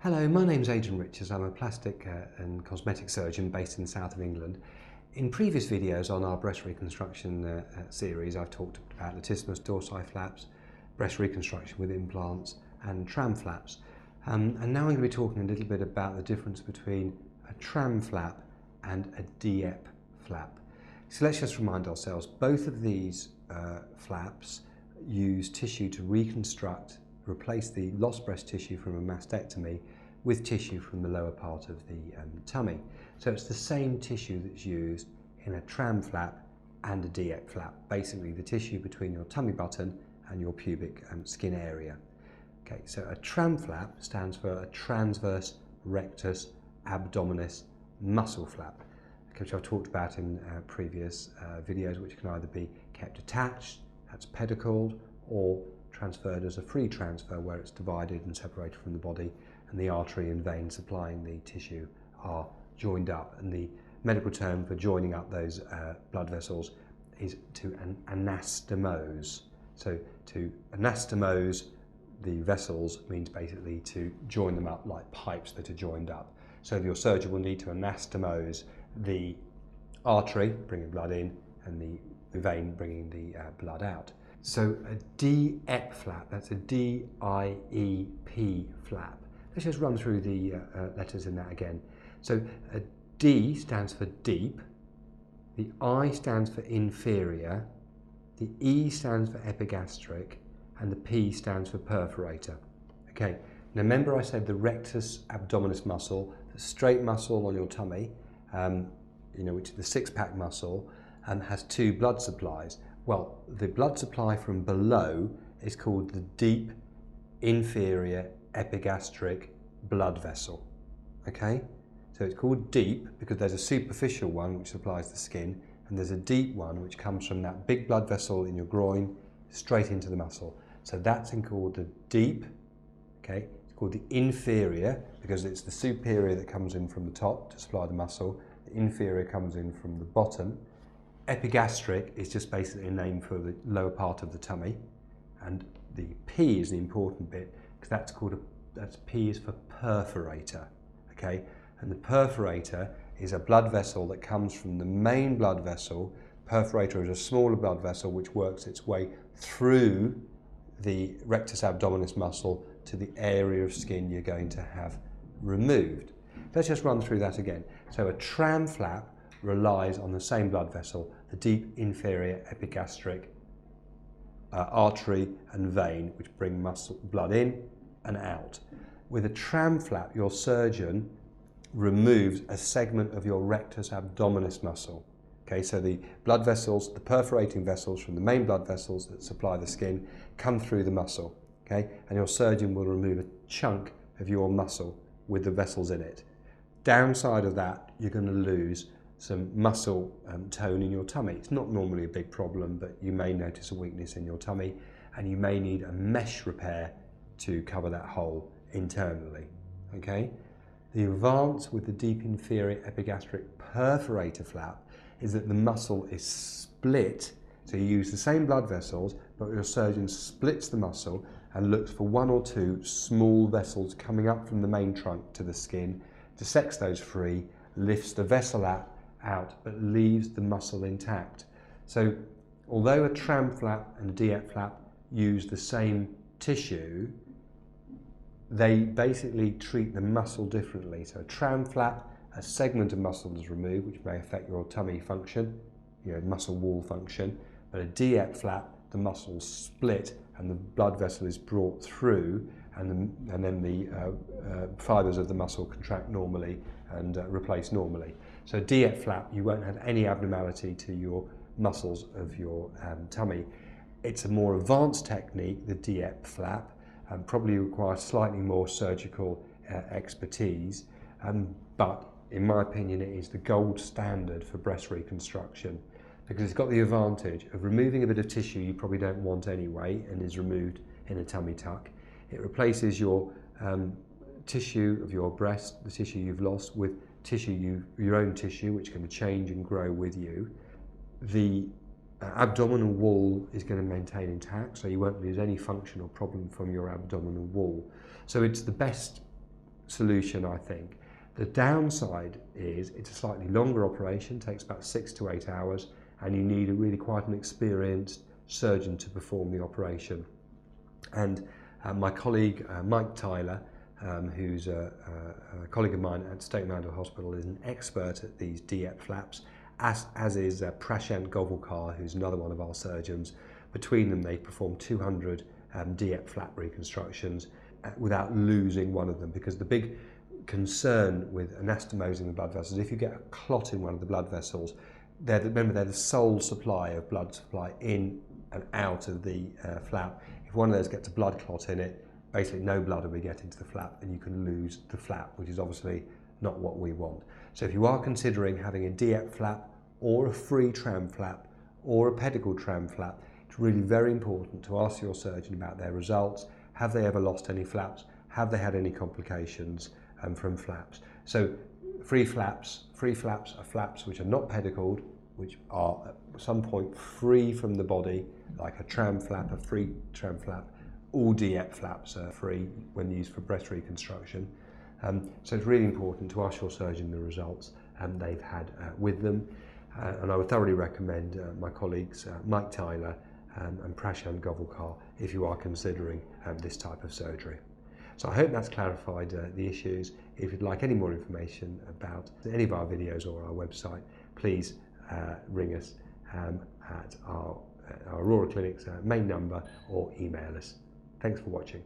Hello, my name's Adrian Richards. I'm a plastic and cosmetic surgeon based in the south of England. In previous videos on our breast reconstruction series, I've talked about latissimus dorsi flaps, breast reconstruction with implants and tram flaps. And now I'm going to be talking a little bit about the difference between a tram flap and a DIEP flap. So let's just remind ourselves, both of these flaps use tissue to replace the lost breast tissue from a mastectomy with tissue from the lower part of the tummy. So it's the same tissue that's used in a tram flap and a DIEP flap, basically the tissue between your tummy button and your pubic skin area. Okay, so a tram flap stands for a transverse rectus abdominis muscle flap, which I've talked about in previous videos, which can either be kept attached, that's pedicled, or transferred as a free transfer where it's divided and separated from the body and the artery and vein supplying the tissue are joined up. And the medical term for joining up those blood vessels is to anastomose. So to anastomose the vessels means basically to join them up like pipes that are joined up. So your surgeon will need to anastomose the artery, bringing blood in, and the vein bringing the blood out. So a DIEP flap, that's a D-I-E-P flap. Let's just run through the letters in that again. So a D stands for deep, the I stands for inferior, the E stands for epigastric, and the P stands for perforator. Okay, now remember I said the rectus abdominis muscle, the straight muscle on your tummy, which is the six-pack muscle, has two blood supplies. Well, the blood supply from below is called the deep inferior epigastric blood vessel. Okay, so it's called deep because there's a superficial one which supplies the skin, and there's a deep one which comes from that big blood vessel in your groin straight into the muscle. So that's called the deep. Okay, it's called the inferior because it's the superior that comes in from the top to supply the muscle. The inferior comes in from the bottom. Epigastric is just basically a name for the lower part of the tummy, and the P is the important bit because that's P is for perforator. Okay, and the perforator is a blood vessel that comes from the main blood vessel. Perforator is a smaller blood vessel which works its way through the rectus abdominis muscle to the area of skin you're going to have removed. Let's just run through that again. So a tram flap relies on the same blood vessel, the deep inferior epigastric artery and vein, which bring blood in and out. With a tram flap, your surgeon removes a segment of your rectus abdominis muscle. Okay, so the blood vessels, the perforating vessels from the main blood vessels that supply the skin come through the muscle. Okay, and your surgeon will remove a chunk of your muscle with the vessels in it. Downside of that, you're going to lose some muscle tone in your tummy. It's not normally a big problem, but you may notice a weakness in your tummy and you may need a mesh repair to cover that hole internally. Okay? The advance with the deep inferior epigastric perforator flap is that the muscle is split. So you use the same blood vessels, but your surgeon splits the muscle and looks for one or two small vessels coming up from the main trunk to the skin, dissects those free, lifts the vessel out, but leaves the muscle intact. So although a tram flap and a DIEP flap use the same tissue, they basically treat the muscle differently. So a tram flap, a segment of muscle is removed, which may affect your tummy function, muscle wall function, but a DIEP flap, the muscle's split and the blood vessel is brought through, and then the fibres of the muscle contract normally and replace normally. So DIEP flap, you won't have any abnormality to your muscles of your tummy. It's a more advanced technique, the DIEP flap, and probably requires slightly more surgical expertise, but in my opinion it is the gold standard for breast reconstruction because it's got the advantage of removing a bit of tissue you probably don't want anyway and is removed in a tummy tuck. It replaces your tissue of your breast, the tissue you've lost, with your own tissue, which can change and grow with you. The abdominal wall is going to maintain intact, so you won't lose any functional problem from your abdominal wall. So it's the best solution, I think. The downside is it's a slightly longer operation, takes about 6 to 8 hours, and you need really quite an experienced surgeon to perform the operation. And my colleague Mike Tyler, who's a colleague of mine at Stoke Mandeville Hospital, is an expert at these DIEP flaps, as is Prashant Govulkar, who's another one of our surgeons. Between them, they perform 200 DIEP flap reconstructions without losing one of them, because the big concern with anastomosing the blood vessels, if you get a clot in one of the blood vessels, remember they're the sole supply of blood supply in and out of the flap. If one of those gets a blood clot in it, basically no blood will be getting to the flap and you can lose the flap, which is obviously not what we want. So if you are considering having a DIEP flap or a free tram flap or a pedicle tram flap, it's really very important to ask your surgeon about their results. Have they ever lost any flaps? Have they had any complications from flaps? So free flaps are flaps which are not pedicled, which are at some point free from the body, like a tram flap, a free tram flap. All DIEP flaps are free when used for breast reconstruction. So it's really important to ask your surgeon the results they've had with them. And I would thoroughly recommend my colleagues Mike Tyler and Prashant Govulkar if you are considering this type of surgery. So I hope that's clarified the issues. If you'd like any more information about any of our videos or our website, please ring us at our Aurora Clinic's main number or email us. Thanks for watching.